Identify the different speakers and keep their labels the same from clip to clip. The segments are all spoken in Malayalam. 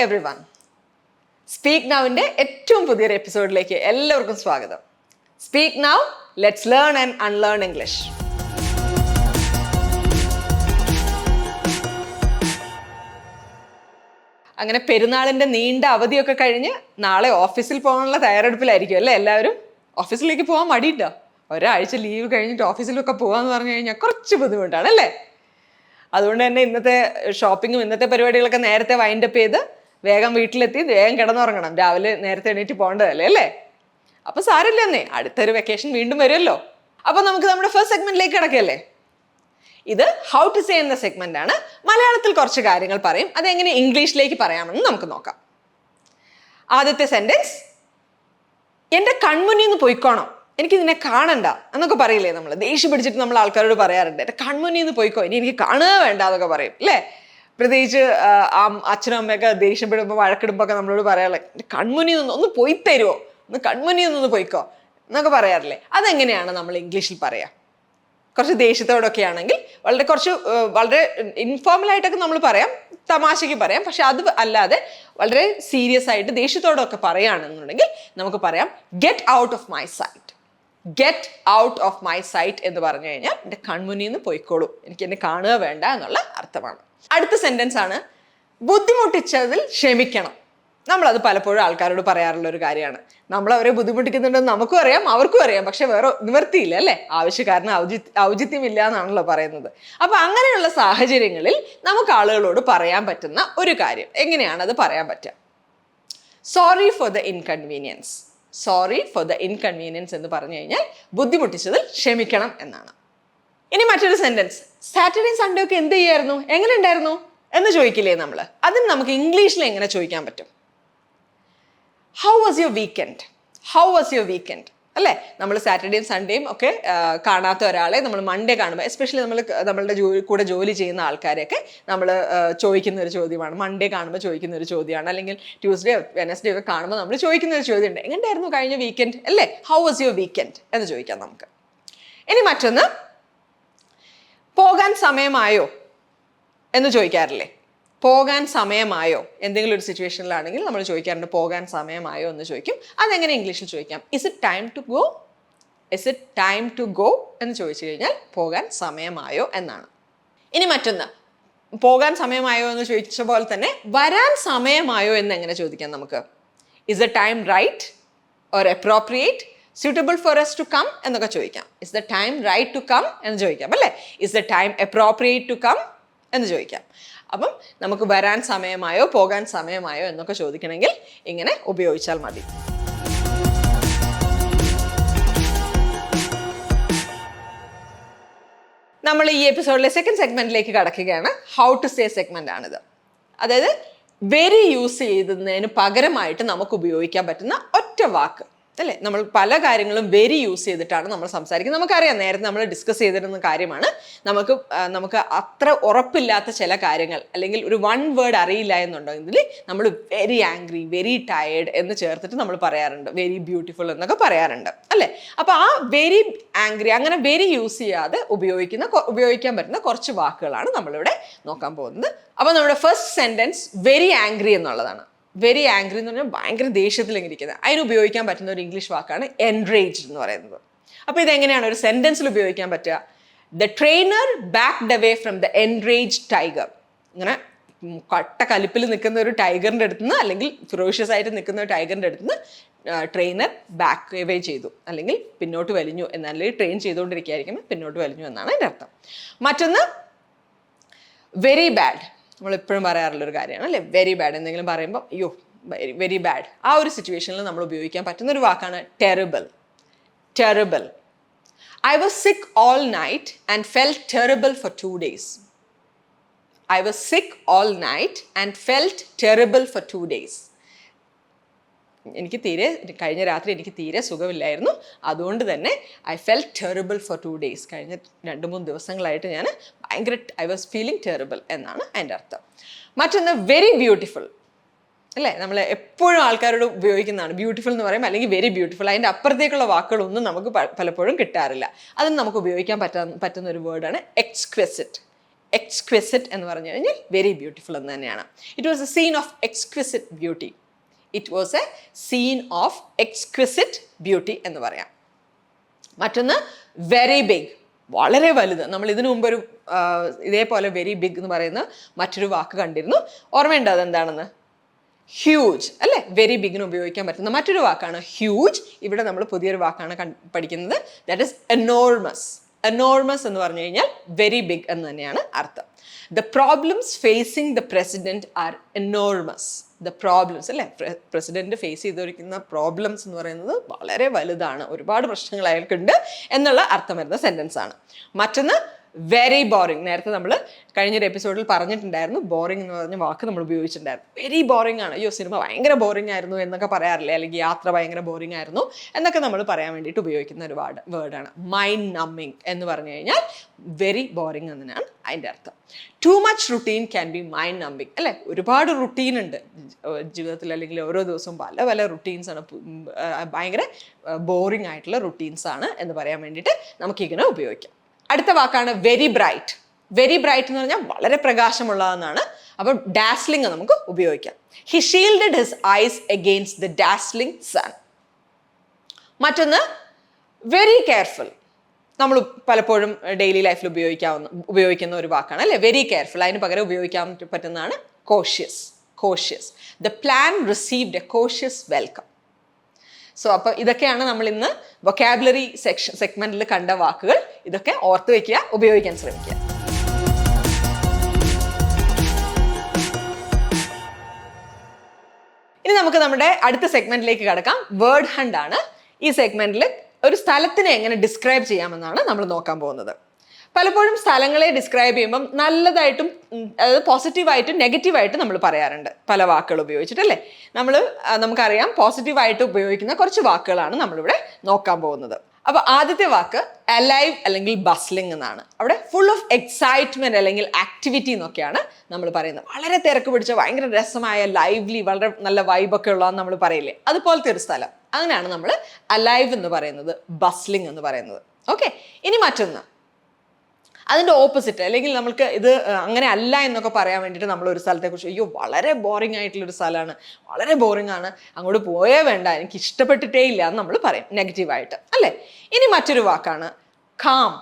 Speaker 1: എവ്രി വൺ, സ്പീക്ക് നൗവിൻ്റെ ഏറ്റവും പുതിയൊരു എപ്പിസോഡിലേക്ക് എല്ലാവർക്കും സ്വാഗതം. Speak now, let's learn and unlearn English. അങ്ങനെ പെരുന്നാളിൻ്റെ നീണ്ട അവധിയൊക്കെ കഴിഞ്ഞ് നാളെ ഓഫീസിൽ പോകാനുള്ള തയ്യാറെടുപ്പിലായിരിക്കും അല്ലേ എല്ലാവരും? ഓഫീസിലേക്ക് പോകാൻ മടിയിട്ടോ? ഒരാഴ്ച ലീവ് കഴിഞ്ഞിട്ട് ഓഫീസിലൊക്കെ പോകാമെന്ന് പറഞ്ഞു കഴിഞ്ഞാൽ കുറച്ച് ബുദ്ധിമുട്ടാണ് അല്ലേ? അതുകൊണ്ട് തന്നെ ഇന്നത്തെ ഷോപ്പിങ്ങും ഇന്നത്തെ പരിപാടികളൊക്കെ നേരത്തെ വൈൻഡപ്പ് ചെയ്ത് വേഗം വീട്ടിലെത്തി വേഗം കിടന്നുറങ്ങണം. രാവിലെ നേരത്തെ എണീറ്റ് പോകേണ്ടതല്ലേ അല്ലേ? അപ്പം സാരമില്ലെന്നേ, അടുത്തൊരു വെക്കേഷൻ വീണ്ടും വരുമല്ലോ. അപ്പം നമുക്ക് നമ്മുടെ ഫസ്റ്റ് സെഗ്മെന്റിലേക്ക് കിടക്കല്ലേ. ഇത് ഹൗ ടു സേ എന്ന സെഗ്മെന്റ് ആണ്. മലയാളത്തിൽ കുറച്ച് കാര്യങ്ങൾ പറയും, അതെങ്ങനെ ഇംഗ്ലീഷിലേക്ക് പറയാമെന്ന് നമുക്ക് നോക്കാം. ആദ്യത്തെ സെന്റൻസ്, എൻ്റെ കൺമുന്നിൽ നിന്ന് പോയിക്കോണം, എനിക്ക് നിന്നെ കാണണ്ട എന്നൊക്കെ പറയില്ലേ നമ്മൾ? ദേഷ്യം പിടിച്ചിട്ട് നമ്മൾ ആൾക്കാരോട് പറയാറുണ്ട്, എൻ്റെ കൺമുന്നിൽ നിന്ന് പോയിക്കോ, ഇനി എനിക്ക് കാണുക വേണ്ട എന്നൊക്കെ പറയും അല്ലേ? പ്രത്യേകിച്ച് അച്ഛനും അമ്മയൊക്കെ ദേഷ്യപ്പെടുമ്പോൾ വഴക്കിടുമ്പോൾ ഒക്കെ നമ്മളോട് പറയാറില്ലേ, എൻ്റെ കൺമുന്നിൽ നിന്ന് ഒന്ന് പോയി തരുമോ, ഒന്ന് കൺമുന്നിൽ നിന്നൊന്ന് പോയിക്കോ എന്നൊക്കെ പറയാറില്ലേ? അതെങ്ങനെയാണ് നമ്മൾ ഇംഗ്ലീഷിൽ പറയാം? കുറച്ച് ദേഷ്യത്തോടൊക്കെ ആണെങ്കിൽ വളരെ ഇൻഫോർമലായിട്ടൊക്കെ നമ്മൾ പറയാം, തമാശയ്ക്ക് പറയാം. പക്ഷെ അത് അല്ലാതെ വളരെ സീരിയസ് ആയിട്ട് ദേഷ്യത്തോടൊക്കെ പറയുകയാണെന്നുണ്ടെങ്കിൽ നമുക്ക് പറയാം get out of my sight. Get out of my sight എന്ന് പറഞ്ഞു കഴിഞ്ഞാൽ എൻ്റെ കൺമുന്നിൽ നിന്ന് പോയിക്കോളൂ, എനിക്ക് എന്നെ കാണുക വേണ്ട എന്നുള്ള അർത്ഥമാണ്. അടുത്ത സെന്റൻസ് ആണ്, ബുദ്ധിമുട്ടിച്ചതിൽ ക്ഷമിക്കണം. നമ്മളത് പലപ്പോഴും ആൾക്കാരോട് പറയാറുള്ള ഒരു കാര്യമാണ്. നമ്മൾ അവരെ ബുദ്ധിമുട്ടിക്കുന്നുണ്ടെന്ന് നമുക്കും അറിയാം, അവർക്കും അറിയാം, പക്ഷെ വേറെ നിവർത്തിയില്ല അല്ലേ? ആവശ്യക്കാരന് ഔചിത്യമില്ല എന്നാണല്ലോ പറയുന്നത്. അപ്പൊ അങ്ങനെയുള്ള സാഹചര്യങ്ങളിൽ നമുക്ക് ആളുകളോട് പറയാൻ പറ്റുന്ന ഒരു കാര്യം, എങ്ങനെയാണ് അത് പറയാൻ പറ്റുക? Sorry for the inconvenience. Sorry for the inconvenience എന്ന് പറഞ്ഞു കഴിഞ്ഞാൽ ബുദ്ധിമുട്ടിച്ചതിൽ ക്ഷമിക്കണം എന്നാണ്. ഇനി മറ്റൊരു സെന്റൻസ്, സാറ്റർഡേ സൺഡേ ഒക്കെ എന്ത് ചെയ്യായിരുന്നു, എങ്ങനെ ഉണ്ടായിരുന്നു എന്ന് ചോദിക്കില്ലേ നമ്മൾ? അതിന് നമുക്ക് ഇംഗ്ലീഷിൽ എങ്ങനെ ചോദിക്കാൻ പറ്റും? How was your weekend? How was your weekend അല്ലേ? നമ്മൾ സാറ്റർഡേയും സൺഡേയും ഒക്കെ കാണാത്ത ഒരാളെ നമ്മൾ മൺഡേ കാണുമ്പോൾ, എസ്പെഷ്യലി നമ്മളുടെ കൂടെ ജോലി ചെയ്യുന്ന ആൾക്കാരെയൊക്കെ നമ്മൾ ചോദിക്കുന്ന ഒരു ചോദ്യമാണ്. മൺഡേ കാണുമ്പോൾ ചോദിക്കുന്ന ഒരു ചോദ്യമാണ്, അല്ലെങ്കിൽ ട്യൂസ്ഡേ വെനസ്ഡേ ഒക്കെ കാണുമ്പോൾ നമ്മൾ ചോദിക്കുന്ന ഒരു ചോദ്യമുണ്ട്, എങ്ങനെയായിരുന്നു കഴിഞ്ഞ വീക്കെൻഡ് അല്ലേ? ഹൗ വാസ് യുവർ വീക്കെൻഡ് എന്ന് ചോദിക്കാം നമുക്ക്. ഇനി മറ്റൊന്ന്, പോകാൻ സമയമായോ എന്ന് ചോദിക്കാറില്ലേ? പോകാൻ സമയമായോ? എന്തെങ്കിലും ഒരു സിറ്റുവേഷനിലാണെങ്കിൽ നമ്മൾ ചോദിക്കാറുണ്ട് പോകാൻ സമയമായോ എന്ന് ചോദിക്കും. അതെങ്ങനെ ഇംഗ്ലീഷിൽ ചോദിക്കാം? Is it time to go? Is it time to go എന്ന് ചോദിച്ചു കഴിഞ്ഞാൽ പോകാൻ സമയമായോ എന്നാണ്. ഇനി മറ്റൊന്ന്, പോകാൻ സമയമായോ എന്ന് ചോദിച്ച പോലെ തന്നെ വരാൻ സമയമായോ എന്ന് എങ്ങനെ ചോദിക്കാം നമുക്ക്? Is the time right or appropriate, suitable for us to come എന്നൊക്കെ ചോദിക്കാം. Is the time right to come എന്ന് ചോദിക്കാം അല്ലേ? Is the time appropriate to come എന്ന് ചോദിക്കാം. അപ്പം നമുക്ക് വരാൻ സമയമായോ പോകാൻ സമയമായോ എന്നൊക്കെ ചോദിക്കണമെങ്കിൽ ഇങ്ങനെ ഉപയോഗിച്ചാൽ മതി. നമ്മൾ ഈ എപ്പിസോഡിലെ സെക്കൻഡ് സെഗ്മെന്റിലേക്ക് കടക്കുകയാണ്. ഹൗ ടു സേ സെഗ്മെന്റ് ആണിത്. അതായത് വെരി യൂസ് ചെയ്യുന്നതിന് പകരമായിട്ട് നമുക്ക് ഉപയോഗിക്കാൻ പറ്റുന്ന ഒറ്റ വാക്ക് അല്ലേ? നമ്മൾ പല കാര്യങ്ങളും വെരി യൂസ് ചെയ്തിട്ടാണ് നമ്മൾ സംസാരിക്കുന്നത്. നമുക്കറിയാം, നേരത്തെ നമ്മൾ ഡിസ്കസ് ചെയ്തിരുന്ന കാര്യമാണ്. നമുക്ക് അത്ര ഉറപ്പില്ലാത്ത ചില കാര്യങ്ങൾ, അല്ലെങ്കിൽ ഒരു വൺ വേർഡ് അറിയില്ല എന്നുണ്ടെങ്കിൽ നമ്മൾ വെരി ആംഗ്രി, വെരി ടയേർഡ് എന്ന് ചേർത്തിട്ട് നമ്മൾ പറയാറുണ്ട്, വെരി ബ്യൂട്ടിഫുൾ എന്നൊക്കെ പറയാറുണ്ട് അല്ലേ? അപ്പോൾ ആ വെരി ആംഗ്രി, അങ്ങനെ വെരി യൂസ് ചെയ്യാതെ ഉപയോഗിക്കാൻ പറ്റുന്ന കുറച്ച് വാക്കുകളാണ് നമ്മളിവിടെ നോക്കാൻ പോകുന്നത്. അപ്പോൾ നമ്മുടെ ഫസ്റ്റ് സെന്റൻസ് വെരി ആംഗ്രി എന്നുള്ളതാണ്. വെരി ആംഗ്രി എന്ന് പറഞ്ഞാൽ ഭയങ്കര ദേഷ്യത്തിലിങ്ങനെ ഇരിക്കുന്നത്. അതിന് ഉപയോഗിക്കാൻ പറ്റുന്ന ഒരു ഇംഗ്ലീഷ് വാക്കാണ് എൻറേജ്ഡ് എന്ന് പറയുന്നത്. അപ്പോൾ ഇതെങ്ങനെയാണ് ഒരു സെന്റൻസിൽ ഉപയോഗിക്കാൻ പറ്റുക? The trainer backed away from the enraged tiger. ഇങ്ങനെ കട്ട കലിപ്പിൽ നിൽക്കുന്ന ഒരു ടൈഗറിൻ്റെ അടുത്ത് നിന്ന്, അല്ലെങ്കിൽ ഫിറോഷ്യസ് ആയിട്ട് നിൽക്കുന്ന ഒരു ടൈഗറിൻ്റെ അടുത്ത് നിന്ന് ട്രെയിനർ ബാക്ക് അവേ ചെയ്തു, അല്ലെങ്കിൽ പിന്നോട്ട് വലിഞ്ഞു എന്നല്ലേ? ട്രെയിൻ ചെയ്തുകൊണ്ടിരിക്കുകയായിരിക്കും, പിന്നോട്ട് വലിഞ്ഞു എന്നാണ് എൻ്റെ അർത്ഥം. മറ്റൊന്ന് വെരി ബാഡ്. നമ്മളെപ്പോഴും പറയാറുള്ളൊരു കാര്യമാണ് അല്ലേ? വെരി ബാഡ് എന്തെങ്കിലും പറയുമ്പോൾ അയ്യോ വെരി ബാഡ്, ആ ഒരു സിറ്റുവേഷനിൽ നമ്മൾ ഉപയോഗിക്കാൻ പറ്റുന്ന ഒരു വാക്കാണ് terrible. Terrible. I was sick all night and felt terrible for 2 days. I was sick all night and felt terrible for 2 days. കഴിഞ്ഞ രാത്രി എനിക്ക് തീരെ സുഖമില്ലായിരുന്നു, അതുകൊണ്ട് തന്നെ I felt terrible for 2 days. കഴിഞ്ഞ 2-3 ദിവസങ്ങളായിട്ട് ഞാൻ ഐ വാസ് ഫീലിംഗ് ടെറിബിൾ എന്നാണ് അതിൻ്റെ അർത്ഥം. മറ്റൊന്ന് വെരി ബ്യൂട്ടിഫുൾ അല്ലേ? നമ്മൾ എപ്പോഴും ആൾക്കാരോട് ഉപയോഗിക്കുന്നതാണ് ബ്യൂട്ടിഫുൾ എന്ന് പറയുമ്പോൾ, അല്ലെങ്കിൽ വെരി ബ്യൂട്ടിഫുൾ. അതിൻ്റെ അപ്പുറത്തേക്കുള്ള വാക്കുകളൊന്നും നമുക്ക് പലപ്പോഴും കിട്ടാറില്ല. അതിന് നമുക്ക് ഉപയോഗിക്കാൻ പറ്റുന്ന ഒരു വേർഡാണ് എക്സ്ക്വിസിറ്റ്. എക്സ്ക്വിസിറ്റ് എന്ന് പറഞ്ഞു കഴിഞ്ഞാൽ വെരി ബ്യൂട്ടിഫുൾ എന്ന് തന്നെയാണ്. It was a scene of exquisite beauty. It was a scene of exquisite beauty എന്ന് പറയാം. മറ്റൊന്ന് വെരി ബിഗ്, വളരെ വലുത്. നമ്മൾ ഇതിനു മുമ്പ് ഒരു ഇതേപോലെ വെരി ബിഗ് എന്ന് പറയുന്ന മറ്റൊരു വാക്ക് കണ്ടിരുന്നു. ഓർമ്മയുണ്ടോ അതെന്താണെന്ന്? ഹ്യൂജ് അല്ലേ? വെരി ബിഗിന് ഉപയോഗിക്കാൻ പറ്റുന്ന മറ്റൊരു വാക്കാണ് ഹ്യൂജ്. ഇവിടെ നമ്മൾ പുതിയൊരു വാക്കാണ് പഠിക്കുന്നത്. That is enormous. എനോർമസ് എന്ന് പറഞ്ഞു കഴിഞ്ഞാൽ വെരി ബിഗ് എന്ന് തന്നെയാണ് അർത്ഥം. The problems facing the president are enormous. The problems അല്ലേ, പ്രസിഡന്റ് ഫേസ് ചെയ്തിരിക്കുന്ന പ്രോബ്ലംസ് എന്ന് പറയുന്നത് വളരെ വലുതാണ്, ഒരുപാട് പ്രശ്നങ്ങൾ അയാൾക്കുണ്ട് എന്നുള്ള അർത്ഥം വരുന്ന സെന്റൻസ് ആണ്. മറ്റൊന്ന് വെരി ബോറിങ്. നേരത്തെ നമ്മൾ കഴിഞ്ഞൊരു എപ്പിസോഡിൽ പറഞ്ഞിട്ടുണ്ടായിരുന്നു, ബോറിംഗ് എന്ന് പറഞ്ഞ വാക്ക് നമ്മൾ ഉപയോഗിച്ചിട്ടുണ്ടായിരുന്നു. വെരി ബോറിംഗ് ആണ്, അയ്യോ സിനിമ ഭയങ്കര ബോറിംഗ് ആയിരുന്നു എന്നൊക്കെ പറയാറില്ലേ, അല്ലെങ്കിൽ യാത്ര ഭയങ്കര ബോറിംഗ് ആയിരുന്നു എന്നൊക്കെ നമ്മൾ പറയാൻ വേണ്ടിയിട്ട് ഉപയോഗിക്കുന്ന ഒരു വേർഡാണ്. മൈൻഡ് നമ്മിങ് എന്ന് പറഞ്ഞു കഴിഞ്ഞാൽ വെരി ബോറിംഗ് എന്നതിനാണ് അതിൻ്റെ അർത്ഥം. Too much routine can be mind നമ്മിങ് അല്ലേ? ഒരുപാട് റുട്ടീൻ ഉണ്ട് ജീവിതത്തിൽ, അല്ലെങ്കിൽ ഓരോ ദിവസവും പല പല റുട്ടീൻസ് ആണ്, ഭയങ്കര ബോറിംഗ് ആയിട്ടുള്ള റുട്ടീൻസ് ആണ് എന്ന് പറയാൻ വേണ്ടിയിട്ട് നമുക്കിങ്ങനെ ഉപയോഗിക്കാം. അടുത്ത വാക്കാണ് വെരി ബ്രൈറ്റ്. വെരി ബ്രൈറ്റ് എന്ന് പറഞ്ഞാൽ വളരെ പ്രകാശമുള്ളതെന്നാണ്. അപ്പോൾ ഡാസ്ലിംഗ് നമുക്ക് ഉപയോഗിക്കാം. He shielded his eyes against the dazzling sun. മറ്റൊന്ന് വെരി കെയർഫുൾ. നമ്മൾ പലപ്പോഴും ഡെയിലി ലൈഫിൽ ഉപയോഗിക്കുന്ന ഒരു വാക്കാണ് അല്ലേ, വെരി കെയർഫുൾ. അതിന് പകരം ഉപയോഗിക്കാൻ പറ്റുന്നതാണ് cautious. Cautious. The plan received A cautious welcome. So അപ്പോൾ ഇതൊക്കെയാണ് നമ്മൾ ഇന്ന് വൊക്കാബുലറി സെഗ്മെന്റിൽ കണ്ട വാക്കുകൾ. ഇതൊക്കെ ഓർത്ത് വെക്കുക, ഉപയോഗിക്കാൻ ശ്രമിക്കുക. ഇനി നമുക്ക് നമ്മുടെ അടുത്ത സെഗ്മെന്റിലേക്ക് കടക്കാം. വേർഡ് ഹണ്ട് ആണ്. ഈ സെഗ്മെന്റിൽ ഒരു സ്ഥലത്തിനെ എങ്ങനെ ഡിസ്ക്രൈബ് ചെയ്യാമെന്നാണ് നമ്മൾ നോക്കാൻ പോകുന്നത്. പലപ്പോഴും സ്ഥലങ്ങളെ ഡിസ്ക്രൈബ് ചെയ്യുമ്പം നല്ലതായിട്ടും അതായത് പോസിറ്റീവായിട്ടും നെഗറ്റീവായിട്ടും നമ്മൾ പറയാറുണ്ട് പല വാക്കുകൾ ഉപയോഗിച്ചിട്ടല്ലേ. നമുക്കറിയാം പോസിറ്റീവായിട്ട് ഉപയോഗിക്കുന്ന കുറച്ച് വാക്കുകളാണ് നമ്മളിവിടെ നോക്കാൻ പോകുന്നത്. അപ്പോൾ ആദ്യത്തെ വാക്ക് അലൈവ് അല്ലെങ്കിൽ ബസ്ലിംഗ് എന്നാണ്. അവിടെ ഫുൾ ഓഫ് എക്സൈറ്റ്മെന്റ് അല്ലെങ്കിൽ ആക്ടിവിറ്റി എന്നൊക്കെയാണ് നമ്മൾ പറയുന്നത്. വളരെ തിരക്ക് പിടിച്ച ഭയങ്കര രസമായ ലൈവ്ലി വളരെ നല്ല വൈബൊക്കെ ഉള്ളതെന്ന് നമ്മൾ പറയില്ലേ, അതുപോലത്തെ ഒരു സ്ഥലം. അങ്ങനെയാണ് നമ്മൾ അലൈവ് എന്ന് പറയുന്നത്, ബസ്ലിംഗ് എന്ന് പറയുന്നത്. ഓക്കെ, ഇനി മറ്റൊന്ന് അതിൻ്റെ ഓപ്പോസിറ്റ്, അല്ലെങ്കിൽ നമുക്ക് ഇത് അങ്ങനെ അല്ല എന്നൊക്കെ പറയാൻ വേണ്ടിയിട്ട് നമ്മൾ ഒരു സ്ഥലത്തെക്കുറിച്ച് അയ്യോ വളരെ ബോറിംഗ് ആയിട്ടുള്ളൊരു സ്ഥലമാണ്, വളരെ ബോറിംഗ് ആണ്, അങ്ങോട്ട് പോയേ വേണ്ട, എനിക്ക് ഇഷ്ടപ്പെട്ടിട്ടേ ഇല്ല എന്ന് നമ്മൾ പറയും നെഗറ്റീവായിട്ട് അല്ലേ. ഇനി മറ്റൊരു വാക്കാണ് കാം.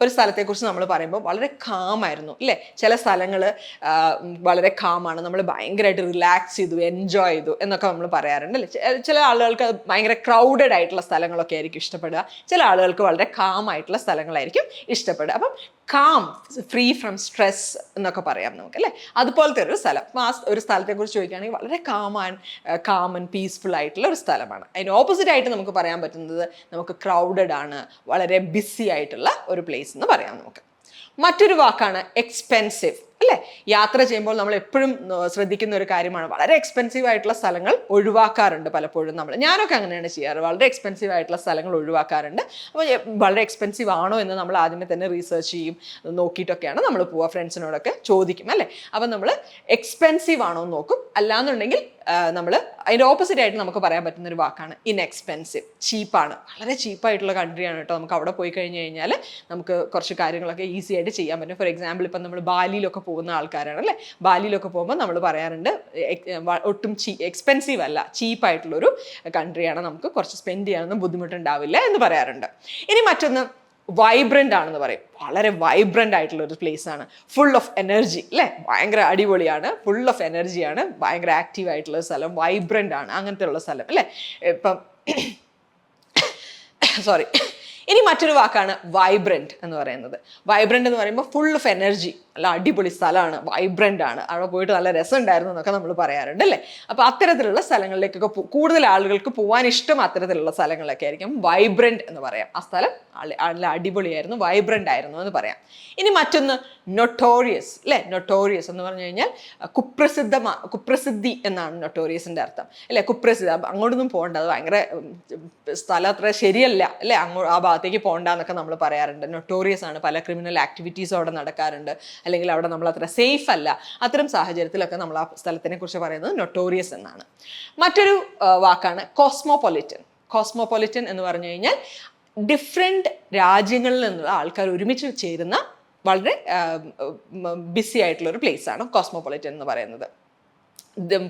Speaker 1: ഒരു സ്ഥലത്തെക്കുറിച്ച് നമ്മൾ പറയുമ്പോൾ വളരെ കാമായിരുന്നു അല്ലേ. ചില സ്ഥലങ്ങൾ വളരെ കാമാണ്, നമ്മൾ ഭയങ്കരമായിട്ട് റിലാക്സ് ചെയ്തു, എൻജോയ് ചെയ്തു എന്നൊക്കെ നമ്മൾ പറയാറുണ്ട് അല്ലേ. ചില ആളുകൾക്ക് ഭയങ്കര ക്രൗഡഡ് ആയിട്ടുള്ള സ്ഥലങ്ങളൊക്കെ ആയിരിക്കും ഇഷ്ടപ്പെടുക, ചില ആളുകൾക്ക് വളരെ കാം ആയിട്ടുള്ള സ്ഥലങ്ങളായിരിക്കും ഇഷ്ടപ്പെടുക. അപ്പം കാം, ഫ്രീ ഫ്രം സ്ട്രെസ് എന്നൊക്കെ പറയാം നമുക്ക് അല്ലേ. അതുപോലത്തെ ഒരു സ്ഥലം. അപ്പം ആ ഒരു സ്ഥലത്തെക്കുറിച്ച് ചോദിക്കുകയാണെങ്കിൽ വളരെ കാം ആൻഡ് പീസ്ഫുൾ ആയിട്ടുള്ള ഒരു സ്ഥലമാണ്. അതിന് ഓപ്പോസിറ്റ് ആയിട്ട് നമുക്ക് പറയാൻ പറ്റുന്നത് നമുക്ക് ക്രൗഡഡ് ആണ്, വളരെ ബിസി ആയിട്ടുള്ള ഒരു പ്ലേസ് എന്ന് പറയാം നമുക്ക്. മറ്റൊരു വാക്കാണ് എക്സ്പെൻസീവ് അല്ലേ. യാത്ര ചെയ്യുമ്പോൾ നമ്മൾ എപ്പോഴും ശ്രദ്ധിക്കുന്ന ഒരു കാര്യമാണ്, വളരെ എക്സ്പെൻസീവ് ആയിട്ടുള്ള സ്ഥലങ്ങൾ ഒഴിവാക്കാറുണ്ട് പലപ്പോഴും നമ്മൾ. ഞാനൊക്കെ അങ്ങനെയാണ് ചെയ്യാറ്, വളരെ എക്സ്പെൻസീവ് ആയിട്ടുള്ള സ്ഥലങ്ങൾ ഒഴിവാക്കാറുണ്ട്. അപ്പോൾ വളരെ എക്സ്പെൻസീവ് ആണോ എന്ന് നമ്മൾ ആദ്യമേ തന്നെ റീസർച്ച് ചെയ്യും, നോക്കിയിട്ടൊക്കെയാണ് നമ്മൾ പോവുക, ഫ്രണ്ട്സിനോടൊക്കെ ചോദിക്കും അല്ലേ. അപ്പം നമ്മൾ എക്സ്പെൻസീവ് ആണോ എന്ന് നോക്കും. അല്ലാന്നുണ്ടെങ്കിൽ നമ്മൾ അതിൻ്റെ ഓപ്പോസിറ്റ് ആയിട്ട് നമുക്ക് പറയാൻ പറ്റുന്ന ഒരു വാക്കാണ് ഇൻഎക്സ്പെൻസീവ്. ചീപ്പാണ്, വളരെ ചീപ്പായിട്ടുള്ള കൺട്രിയാണ് കേട്ടോ. നമുക്ക് അവിടെ പോയി കഴിഞ്ഞ് കഴിഞ്ഞാൽ നമുക്ക് കുറച്ച് കാര്യങ്ങളൊക്കെ ഈസി ആയിട്ട് ചെയ്യാൻ പറ്റും. ഫോർ എക്സാമ്പിൾ ഇപ്പം നമ്മൾ ബാലിയിലൊക്കെ പോകുന്ന ആൾക്കാരാണ് അല്ലേ. ബാലിയിലൊക്കെ പോകുമ്പോൾ നമ്മൾ പറയാറുണ്ട് ഒട്ടും എക്സ്പെൻസീവ് അല്ല, ചീപ്പായിട്ടുള്ളൊരു കൺട്രിയാണ്, നമുക്ക് കുറച്ച് സ്പെൻഡ് ചെയ്യാനൊന്നും ബുദ്ധിമുട്ടുണ്ടാവില്ല എന്ന് പറയാറുണ്ട്. ഇനി മറ്റൊന്ന് വൈബ്രൻ്റ് ആണെന്ന് പറയും. വളരെ വൈബ്രൻ്റ് ആയിട്ടുള്ള ഒരു പ്ലേസ് ആണ്, ഫുൾ ഓഫ് എനർജി അല്ലേ. ഭയങ്കര അടിപൊളിയാണ്, ഫുൾ ഓഫ് എനർജിയാണ്, ഭയങ്കര ആക്റ്റീവ് ആയിട്ടുള്ള സ്ഥലം, വൈബ്രൻ്റ് ആണ്, അങ്ങനത്തെ ഉള്ള സ്ഥലം അല്ലേ. ഇപ്പം സോറി. ഇനി മറ്റൊരു വാക്കാണ് വൈബ്രൻ്റ് എന്ന് പറയുന്നത്. വൈബ്രൻ്റ് എന്ന് പറയുമ്പോൾ ഫുൾ ഓഫ് എനർജി, നല്ല അടിപൊളി സ്ഥലമാണ്, വൈബ്രൻ്റ് ആണ്, അവിടെ പോയിട്ട് നല്ല രസമുണ്ടായിരുന്നു എന്നൊക്കെ നമ്മൾ പറയാറുണ്ട് അല്ലേ. അപ്പോൾ അത്തരത്തിലുള്ള സ്ഥലങ്ങളിലേക്കൊക്കെ കൂടുതൽ ആളുകൾക്ക് പോകാൻ ഇഷ്ടം അത്തരത്തിലുള്ള സ്ഥലങ്ങളിലൊക്കെ ആയിരിക്കും വൈബ്രൻ്റ് എന്ന് പറയാം. ആ സ്ഥലം നല്ല അടിപൊളിയായിരുന്നു, വൈബ്രൻ്റ് ആയിരുന്നു എന്ന് പറയാം. ഇനി മറ്റൊന്ന് നൊട്ടോറിയസ് അല്ലേ. നൊട്ടോറിയസ് എന്ന് പറഞ്ഞു കഴിഞ്ഞാൽ കുപ്രസിദ്ധി എന്നാണ് നൊട്ടോറിയസിൻ്റെ അർത്ഥം അല്ലേ. കുപ്രസിദ്ധ, അങ്ങോട്ടൊന്നും പോകണ്ട, അത് ഭയങ്കര സ്ഥലം അത്ര ശരിയല്ല അല്ലേ, ആ ഭാഗത്തേക്ക് പോകണ്ട എന്നൊക്കെ നമ്മൾ പറയാറുണ്ട്. നൊട്ടോറിയസ് ആണ്, പല ക്രിമിനൽ ആക്ടിവിറ്റീസും അവിടെ നടക്കാറുണ്ട്, അല്ലെങ്കിൽ അവിടെ നമ്മൾ അത്ര സേഫ് അല്ല. അത്തരം സാഹചര്യത്തിലൊക്കെ നമ്മൾ ആ സ്ഥലത്തിനെ കുറിച്ച് പറയുന്നത് നൊട്ടോറിയസ് എന്നാണ്. മറ്റൊരു വാക്കാണ് കോസ്മോപൊളിറ്റൻ. കോസ്മോപൊളിറ്റൻ എന്ന് പറഞ്ഞു കഴിഞ്ഞാൽ ഡിഫറെൻറ്റ് രാജ്യങ്ങളിൽ നിന്നുള്ള ആൾക്കാർ ഒരുമിച്ച് ചേരുന്ന വളരെ ബിസി ആയിട്ടുള്ള ഒരു പ്ലേസ് ആണ് കോസ്മോപൊളിറ്റൻ എന്ന് പറയുന്നത്.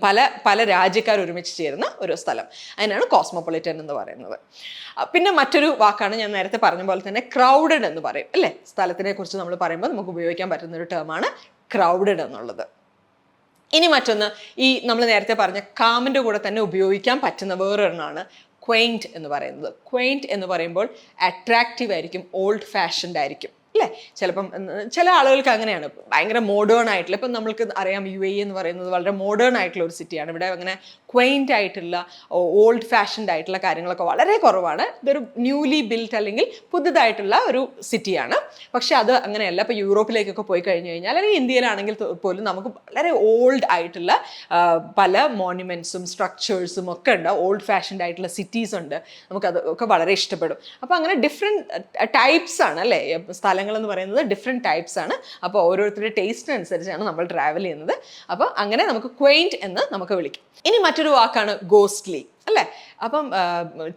Speaker 1: പല പല രാജ്യക്കാർ ഒരുമിച്ച് ചേരുന്ന ഒരു സ്ഥലം, അതിനാണ് കോസ്മോപൊളിറ്റൻ എന്ന് പറയുന്നത്. പിന്നെ മറ്റൊരു വാക്കാണ് ഞാൻ നേരത്തെ പറഞ്ഞ പോലെ തന്നെ ക്രൗഡഡ് എന്ന് പറയും അല്ലേ. സ്ഥലത്തിനെ കുറിച്ച് നമ്മൾ പറയുമ്പോൾ നമുക്ക് ഉപയോഗിക്കാൻ പറ്റുന്ന ഒരു ടേമാണ് ക്രൗഡഡ് എന്നുള്ളത്. ഇനി മറ്റൊന്ന്, ഈ നമ്മൾ നേരത്തെ പറഞ്ഞ കാമിൻ്റെ കൂടെ തന്നെ ഉപയോഗിക്കാൻ പറ്റുന്ന വേറൊരെണ്ണമാണ് ക്വെയിൻറ്റ് എന്ന് പറയുന്നത്. ക്വെയിൻറ്റ് എന്ന് പറയുമ്പോൾ അട്രാക്റ്റീവ് ആയിരിക്കും, ഓൾഡ് ഫാഷൻഡ് ആയിരിക്കും അല്ലേ. ചിലപ്പം ചില ആളുകൾക്ക് അങ്ങനെയാണ്, ഭയങ്കര മോഡേൺ ആയിട്ടുള്ള, ഇപ്പം നമ്മൾക്ക് അറിയാം UAE എന്ന് പറയുന്നത് വളരെ മോഡേൺ ആയിട്ടുള്ള ഒരു സിറ്റിയാണ്. ഇവിടെ അങ്ങനെ ക്വെയിൻറ്റ് ആയിട്ടുള്ള ഓൾഡ് ഫാഷൻഡ് ആയിട്ടുള്ള കാര്യങ്ങളൊക്കെ വളരെ കുറവാണ്. ഇതൊരു ന്യൂലി ബിൽറ്റ് അല്ലെങ്കിൽ പുതുതായിട്ടുള്ള ഒരു സിറ്റിയാണ്. പക്ഷെ അത് അങ്ങനെയല്ല. ഇപ്പോൾ യൂറോപ്പിലേക്കൊക്കെ പോയി കഴിഞ്ഞ് കഴിഞ്ഞാൽ, അല്ലെങ്കിൽ ഇന്ത്യയിലാണെങ്കിൽ പോലും നമുക്ക് വളരെ ഓൾഡ് ആയിട്ടുള്ള പല മോണ്യുമെൻറ്റ്സും സ്ട്രക്ചേഴ്സും ഒക്കെ ഉണ്ട്. ഓൾഡ് ഫാഷൻഡ് ആയിട്ടുള്ള സിറ്റീസ് ഉണ്ട്. നമുക്കതൊക്കെ വളരെ ഇഷ്ടപ്പെടും. അപ്പോൾ അങ്ങനെ ഡിഫറെൻറ്റ് ടൈപ്സ് ആണ് അല്ലേ, സ്ഥലങ്ങളെന്ന് പറയുന്നത് ഡിഫറെൻറ്റ് ടൈപ്സ് ആണ്. അപ്പോൾ ഓരോരുത്തരുടെ ടേസ്റ്റിനനുസരിച്ചാണ് നമ്മൾ ട്രാവൽ ചെയ്യുന്നത്. അപ്പോൾ അങ്ങനെ നമുക്ക് ക്വെയിൻറ്റ് എന്ന് നമുക്ക് വിളിക്കാം. ഇനി മറ്റൊരു വാക്കാണ് ഗോസ്റ്റ്ലി അല്ലേ. അപ്പം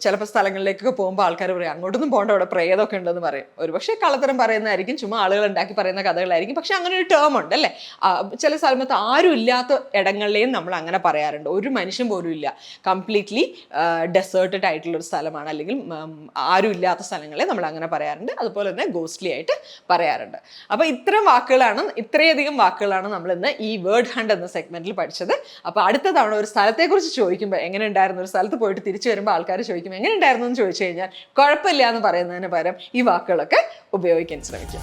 Speaker 1: ചിലപ്പോൾ സ്ഥലങ്ങളിലേക്കൊക്കെ പോകുമ്പോൾ ആൾക്കാർ പറയും അങ്ങോട്ടൊന്നും പോകേണ്ട, അവിടെ പ്രേതമൊക്കെ ഉണ്ടെന്ന് പറയും. ഒരുപക്ഷെ കള്ളത്തരം പറയുന്നതായിരിക്കും, ചുമ്മാ ആളുകൾ ഉണ്ടാക്കി പറയുന്ന കഥകളായിരിക്കും. പക്ഷെ അങ്ങനെ ഒരു ടേം ഉണ്ട് അല്ലേ. ചില സ്ഥലത്ത് ആരും ഇല്ലാത്ത ഇടങ്ങളിലെയും നമ്മൾ അങ്ങനെ പറയാറുണ്ട്. ഒരു മനുഷ്യൻ പോലും ഇല്ല, കംപ്ലീറ്റ്ലി ഡെസേർട്ടഡ് ആയിട്ടുള്ളൊരു സ്ഥലമാണ്, അല്ലെങ്കിൽ ആരും ഇല്ലാത്ത സ്ഥലങ്ങളെ നമ്മൾ അങ്ങനെ പറയാറുണ്ട്. അതുപോലെ തന്നെ ഗോസ്റ്റ്ലി ആയിട്ട് പറയാറുണ്ട്. അപ്പോൾ ഇത്രയധികം വാക്കുകളാണ് നമ്മൾ ഇന്ന് ഈ വേർഡ് ഹണ്ട് എന്ന സെഗ്മെന്റിൽ പഠിച്ചത്. അപ്പോൾ അടുത്ത തവണ ഒരു സ്ഥലത്തെക്കുറിച്ച് ചോദിക്കുമ്പോൾ, എങ്ങനെ ഉണ്ടായിരുന്നു, ഒരു സ്ഥലത്ത് പോയിട്ട് തിരിച്ചു വരുമ്പോൾ ആൾക്കാർ ചോദിക്കും എങ്ങനെ ഉണ്ടായിരുന്നു എന്ന് ചോദിച്ചു കഴിഞ്ഞാൽ, കുഴപ്പമില്ല എന്ന് പറയുന്നതിന് പകരം ഈ വാക്കുകളൊക്കെ ഉപയോഗിക്കാൻ ശ്രമിക്കും.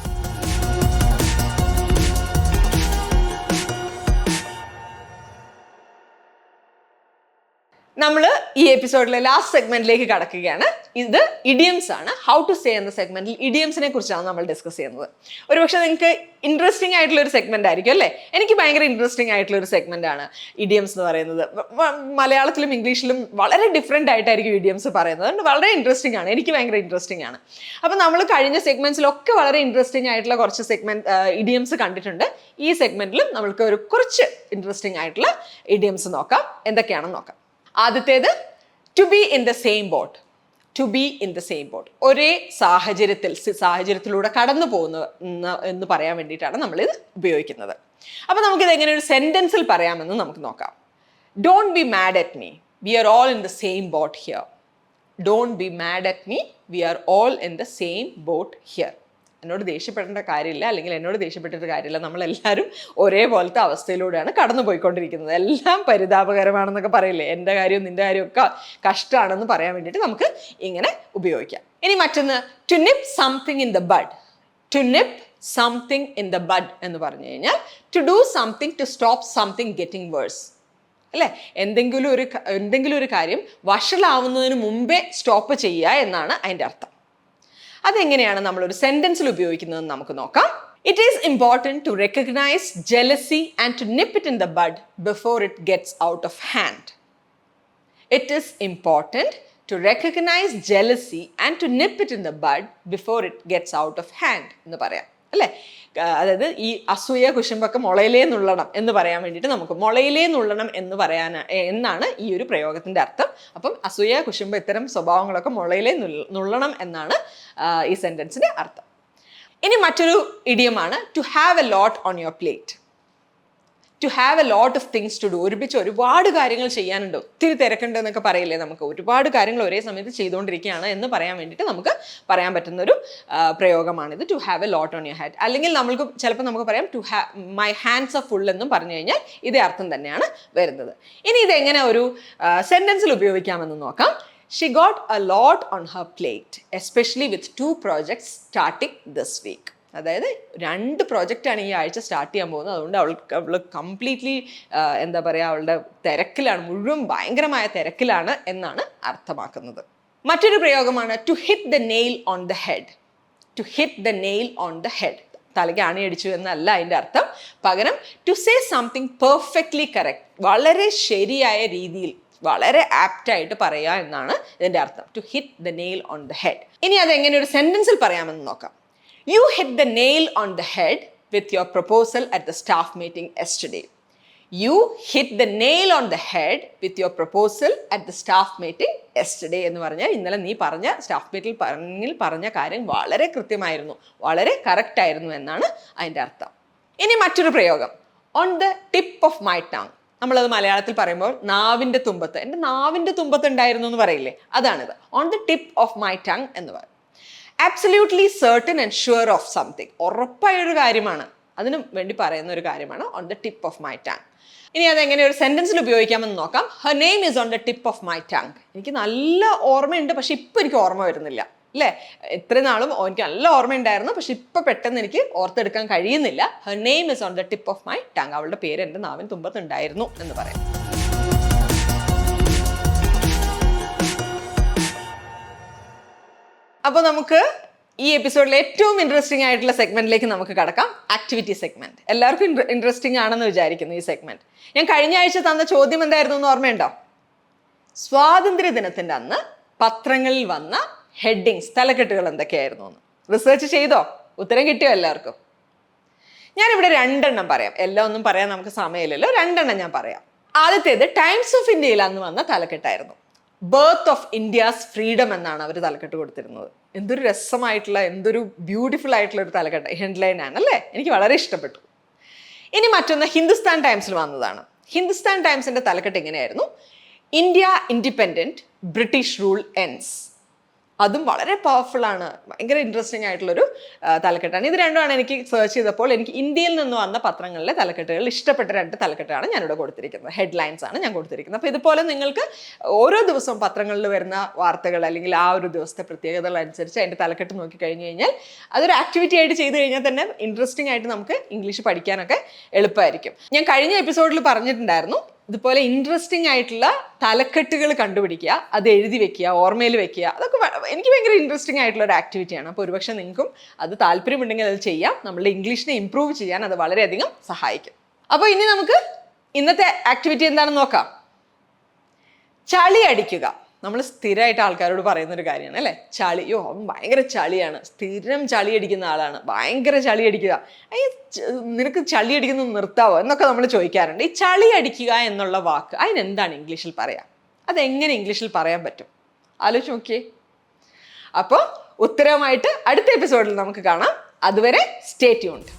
Speaker 1: നമ്മൾ ഈ എപ്പിസോഡിലെ ലാസ്റ്റ് സെഗ്മെന്റിലേക്ക് കടക്കുകയാണ്. ഇത് ഇഡിയംസ് ആണ്. ഹൗ ടു സേ എന്ന സെഗ്മെന്റിൽ ഇഡിയംസിനെ കുറിച്ചാണ് നമ്മൾ ഡിസ്കസ് ചെയ്യുന്നത്. ഒരുപക്ഷെ നിങ്ങൾക്ക് ഇൻട്രസ്റ്റിംഗ് ആയിട്ടുള്ള ഒരു സെഗ്മെന്റ് ആയിരിക്കും അല്ലേ. എനിക്ക് ഭയങ്കര ഇൻട്രസ്റ്റിംഗ് ആയിട്ടുള്ള ഒരു സെഗ്മെന്റ് ആണ് ഇഡിയംസ് എന്ന് പറയുന്നത്. മലയാളത്തിലും ഇംഗ്ലീഷിലും വളരെ ഡിഫറെൻ്റ് ആയിട്ടായിരിക്കും ഇഡിയംസ് പറയുന്നത്. അതുകൊണ്ട് വളരെ ഇൻട്രസ്റ്റിംഗ് ആണ്, എനിക്ക് ഭയങ്കര ഇൻട്രസ്റ്റിംഗ് ആണ്. അപ്പോൾ നമ്മൾ കഴിഞ്ഞ സെഗ്മെന്റ്സിലൊക്കെ വളരെ ഇൻട്രസ്റ്റിംഗ് ആയിട്ടുള്ള കുറച്ച് ഇഡിയംസ് കണ്ടിട്ടുണ്ട്. ഈ സെഗ്മെന്റിലും നമ്മൾക്ക് ഒരു കുറച്ച് ഇൻട്രസ്റ്റിംഗ് ആയിട്ടുള്ള ഇഡിയംസ് നോക്കാം. എന്തൊക്കെയാണെന്ന് നോക്കാം. ആദ്യത്തേത് to be in the same boat. To be in the same boat, ഒരേ സാഹചര്യത്തിലൂടെ കടന്നു പോകുന്ന എന്ന് പറയാൻ വേണ്ടിയിട്ടാണ് നമ്മളിത് ഉപയോഗിക്കുന്നത്. അപ്പോൾ നമുക്കിത് എങ്ങനെ ഒരു സെൻറ്റൻസിൽ പറയാമെന്ന് നമുക്ക് നോക്കാം. Don't be mad at me, we are all in the same boat here. Don't be mad at me, we are all in the same boat here. എന്നോട് ദേഷ്യപ്പെടേണ്ട കാര്യമില്ല, അല്ലെങ്കിൽ എന്നോട് ദേഷ്യപ്പെട്ടിട്ട് കാര്യമില്ല, നമ്മളെല്ലാവരും ഒരേപോലത്തെ അവസ്ഥയിലൂടെയാണ് കടന്നു പോയിക്കൊണ്ടിരിക്കുന്നത്. എല്ലാം പരിതാപകരമാണെന്നൊക്കെ പറയില്ലേ, എൻ്റെ കാര്യവും നിൻ്റെ കാര്യവും ഒക്കെ കഷ്ടമാണെന്ന് പറയാൻ വേണ്ടിയിട്ട് നമുക്ക് ഇങ്ങനെ ഉപയോഗിക്കാം. ഇനി മറ്റൊന്ന്, to nip something in the bud. To nip something in the bud എന്ന് പറഞ്ഞു കഴിഞ്ഞാൽ to do something to stop something getting worse അല്ലേ. എന്തെങ്കിലും ഒരു കാര്യം വഷളാവുന്നതിന് മുമ്പേ സ്റ്റോപ്പ് ചെയ്യുക എന്നാണ് അതിൻ്റെ അർത്ഥം. അതെങ്ങനെയാണ് നമ്മളൊരു സെൻറ്റൻസിൽ ഉപയോഗിക്കുന്നതെന്ന് നമുക്ക് നോക്കാം. It is important to recognise jealousy and to nip it in the bud before it gets out of hand. It is important to recognise jealousy and to nip it in the bud before it gets out of hand എന്ന് പറയാം അല്ലേ. അതായത് ഈ അസൂയ കുശുമ്പൊക്കെ മുളയിലേ നുള്ളണം എന്ന് പറയാൻ വേണ്ടിയിട്ട് നമുക്ക് മുളയിലേ നുള്ളണം എന്നാണ് ഈ ഒരു പ്രയോഗത്തിൻ്റെ അർത്ഥം. അപ്പം അസൂയ കുശുമ്പ ഇത്തരം സ്വഭാവങ്ങളൊക്കെ മുളയിലേ നുള്ളണം എന്നാണ് ഈ സെൻറ്റൻസിൻ്റെ അർത്ഥം. ഇനി മറ്റൊരു ഇഡിയമാണ് to have a lot on your plate. To have a lot of things to do. ഒരുപാട് കാര്യങ്ങൾ ചെയ്യാനുണ്ട്, ഒത്തിരി തിരക്കുണ്ട് എന്നൊക്കെ പറയില്ലേ. നമുക്ക് ഒരുപാട് കാര്യങ്ങൾ ഒരേ സമയത്ത് ചെയ്തുകൊണ്ടിരിക്കുകയാണ് എന്ന് പറയാൻ വേണ്ടിയിട്ട് നമുക്ക് പറയാൻ പറ്റുന്നൊരു പ്രയോഗമാണിത്, to have a lot on your head. അല്ലെങ്കിൽ ചിലപ്പോൾ നമുക്ക് പറയാം to have my hands are full എന്നും പറഞ്ഞു കഴിഞ്ഞാൽ ഇതേ അർത്ഥം തന്നെയാണ് വരുന്നത്. ഇനി ഇതെങ്ങനെ ഒരു സെൻറ്റൻസിൽ ഉപയോഗിക്കാമെന്ന് നോക്കാം. She got a lot on her plate, especially with 2 projects starting this week. അതായത് 2 പ്രോജക്റ്റാണ് ഈ ആഴ്ച സ്റ്റാർട്ട് ചെയ്യാൻ പോകുന്നത്. അതുകൊണ്ട് അവൾ കംപ്ലീറ്റ്ലി എന്താ പറയുക, അവളുടെ തിരക്കിലാണ്, മുഴുവൻ ഭയങ്കരമായ തിരക്കിലാണ് എന്നാണ് അർത്ഥമാക്കുന്നത്. മറ്റൊരു പ്രയോഗമാണ് to hit the nail on the head. To hit the nail on the head, തലയ്ക്ക് അണിയടിച്ചു എന്നല്ല അതിൻ്റെ അർത്ഥം. പകരം to say something perfectly correct, വളരെ ശരിയായ രീതിയിൽ, വളരെ ആപ്റ്റായിട്ട് പറയുക എന്നാണ് ഇതിൻ്റെ അർത്ഥം. To hit the nail on the head. ഇനി അതെങ്ങനെ ഒരു സെൻറ്റൻസിൽ പറയാമെന്ന് നോക്കാം. You hit the nail on the head with your proposal at the staff meeting yesterday. U hit the nail on the head with your proposal at the staff meeting yesterday എന്ന് പറഞ്ഞാൽ ഇന്നലെ നീ പറഞ്ഞ സ്റ്റാഫ് മീറ്റിംഗിൽ പറഞ്ഞ കാര്യം വളരെ കൃത്യമായിരുന്നു, വളരെ കറക്റ്റ് ആയിരുന്നു എന്നാണ് അതിൻ്റെ അർത്ഥം. ഇനി മറ്റൊരു പ്രയോഗം, on the tip of my tongue. നമ്മളത് മലയാളത്തിൽ പറയുമ്പോൾ നാവിൻ്റെ തുമ്പത്ത്, എൻ്റെ നാവിൻ്റെ തുമ്പത്ത് ഉണ്ടായിരുന്നു എന്ന് പറയില്ലേ, അതാണിത്. On the tip of my tongue എന്ന് പറയും. Absolutely certain and sure of something, ഉറപ്പായൊരു കാര്യമാണ്, അതിനു വേണ്ടി പറയുന്ന ഒരു കാര്യമാണ് on the tip of my tongue. ഇനി അതെങ്ങനെ ഒരു സെന്റൻസിൽ ഉപയോഗിക്കാമെന്ന് നോക്കാം. Her name is on the tip of my tongue. എനിക്ക് നല്ല ഓർമ്മയുണ്ട്, പക്ഷെ ഇപ്പം എനിക്ക് ഓർമ്മ വരുന്നില്ല, അല്ലേ? ഇത്രയും നാളും എനിക്ക് നല്ല ഓർമ്മയുണ്ടായിരുന്നു, പക്ഷെ ഇപ്പം പെട്ടെന്ന് എനിക്ക് ഓർത്തെടുക്കാൻ കഴിയുന്നില്ല. Har name is on the tip of my tongue. അവളുടെ പേര് എൻ്റെ നാവിൻ തുമ്പത്തുണ്ടായിരുന്നു എന്ന് പറയാം. അപ്പോൾ നമുക്ക് ഈ എപ്പിസോഡിൽ ഏറ്റവും ഇൻട്രസ്റ്റിംഗ് ആയിട്ടുള്ള സെഗ്മെന്റിലേക്ക് നമുക്ക് കടക്കാം. Activity segment. എല്ലാവർക്കും ഇൻട്രസ്റ്റിംഗ് ആണെന്ന് വിചാരിക്കുന്നു ഈ സെഗ്മെന്റ്. ഞാൻ കഴിഞ്ഞ ആഴ്ച തന്ന ചോദ്യം എന്തായിരുന്നു എന്ന് ഓർമ്മയുണ്ടോ? സ്വാതന്ത്ര്യ ദിനത്തിൻ്റെ അന്ന് പത്രങ്ങളിൽ വന്ന ഹെഡിങ്സ്, തലക്കെട്ടുകൾ എന്തൊക്കെയായിരുന്നു എന്ന് റിസർച്ച് ചെയ്തോ? ഉത്തരം കിട്ടിയോ എല്ലാവർക്കും? ഞാനിവിടെ 2 എണ്ണം പറയാം. എല്ലാം ഒന്നും പറയാൻ നമുക്ക് സമയമില്ലല്ലോ, 2 എണ്ണം ഞാൻ പറയാം. ആദ്യത്തേത് ടൈംസ് ഓഫ് ഇന്ത്യയിൽ അന്ന് വന്ന തലക്കെട്ടായിരുന്നു. ബർത്ത് ഓഫ് ഇന്ത്യാസ് ഫ്രീഡം എന്നാണ് അവർ തലക്കെട്ട് കൊടുത്തിരുന്നത്. എന്തൊരു രസമായിട്ടുള്ള, എന്തൊരു ബ്യൂട്ടിഫുൾ ആയിട്ടുള്ള ഒരു തലക്കെട്ട്, ഹെഡ്ലൈൻ ആണ് അല്ലേ? എനിക്ക് വളരെ ഇഷ്ടപ്പെട്ടു. ഇനി മറ്റൊന്ന് ഹിന്ദുസ്ഥാൻ ടൈംസിൽ വന്നതാണ്. ഹിന്ദുസ്ഥാൻ ടൈംസിന്റെ തലക്കെട്ട് എങ്ങനെയായിരുന്നു? India independent, British rule ends. അതും വളരെ പവർഫുൾ ആണ്, ഭയങ്കര ഇൻട്രസ്റ്റിംഗ് ആയിട്ടുള്ളൊരു തലക്കെട്ടാണ്. ഇത് രണ്ടുമാണ് എനിക്ക് സെർച്ച് ചെയ്തപ്പോൾ എനിക്ക് ഇന്ത്യയിൽ നിന്ന് വന്ന പത്രങ്ങളിലെ തലക്കെട്ടുകൾ ഇഷ്ടപ്പെട്ട 2 തലക്കെട്ടാണ് ഞാനിവിടെ കൊടുത്തിരിക്കുന്നത്. ഹെഡ്ലൈൻസ് ആണ് ഞാൻ കൊടുത്തിരിക്കുന്നത്. അപ്പോൾ ഇതുപോലെ നിങ്ങൾക്ക് ഓരോ ദിവസവും പത്രങ്ങളിൽ വരുന്ന വാർത്തകൾ അല്ലെങ്കിൽ ആ ഒരു ദിവസത്തെ പ്രത്യേകതകൾ അനുസരിച്ച് അതിൻ്റെ തലക്കെട്ട് നോക്കി കഴിഞ്ഞ് കഴിഞ്ഞാൽ അതൊരു ആക്ടിവിറ്റി ആയിട്ട് ചെയ്ത് കഴിഞ്ഞാൽ തന്നെ ഇൻട്രസ്റ്റിംഗ് ആയിട്ട് നമുക്ക് ഇംഗ്ലീഷ് പഠിക്കാനൊക്കെ എളുപ്പമായിരിക്കും. ഞാൻ കഴിഞ്ഞ എപ്പിസോഡിൽ പറഞ്ഞിട്ടുണ്ടായിരുന്നു, ഇതുപോലെ ഇൻട്രസ്റ്റിംഗ് ആയിട്ടുള്ള തലക്കെട്ടുകൾ കണ്ടുപിടിക്കുക, അത് എഴുതി വെക്കുക, ഓർമ്മയിൽ വെക്കുക. അതൊക്കെ എനിക്ക് ഭയങ്കര ഇൻട്രസ്റ്റിംഗ് ആയിട്ടുള്ള ഒരു ആക്ടിവിറ്റിയാണ്. അപ്പോൾ ഒരുപക്ഷെ നിങ്ങൾക്കും അത് താല്പര്യമുണ്ടെങ്കിൽ അത് ചെയ്യാം. നമ്മളുടെ ഇംഗ്ലീഷിനെ ഇംപ്രൂവ് ചെയ്യാൻ അത് വളരെയധികം സഹായിക്കും. അപ്പോൾ ഇനി നമുക്ക് ഇന്നത്തെ ആക്ടിവിറ്റി എന്താണെന്ന് നോക്കാം. ചളി അടിക്കുക. നമ്മൾ സ്ഥിരമായിട്ട് ആൾക്കാരോട് പറയുന്നൊരു കാര്യമാണ് അല്ലേ? ചളി, അവൻ ഭയങ്കര ചളിയാണ്, സ്ഥിരം ചളി അടിക്കുന്ന ആളാണ്, ഭയങ്കര ചളി അടിക്കുക. നിനക്ക് ചളി അടിക്കുന്നത് നിർത്താവോ എന്നൊക്കെ നമ്മൾ ചോദിക്കാറുണ്ട്. ഈ ചളി അടിക്കുക എന്നുള്ള വാക്ക് അതിനെന്താണ് ഇംഗ്ലീഷിൽ പറയാം? അതെങ്ങനെ ഇംഗ്ലീഷിൽ പറയാൻ പറ്റും? ആലോചിച്ച് നോക്കിയേ. അപ്പോൾ ഉത്തരവുമായിട്ട് അടുത്ത എപ്പിസോഡിൽ നമുക്ക് കാണാം. അതുവരെ സ്റ്റേ ട്യൂൺഡ്.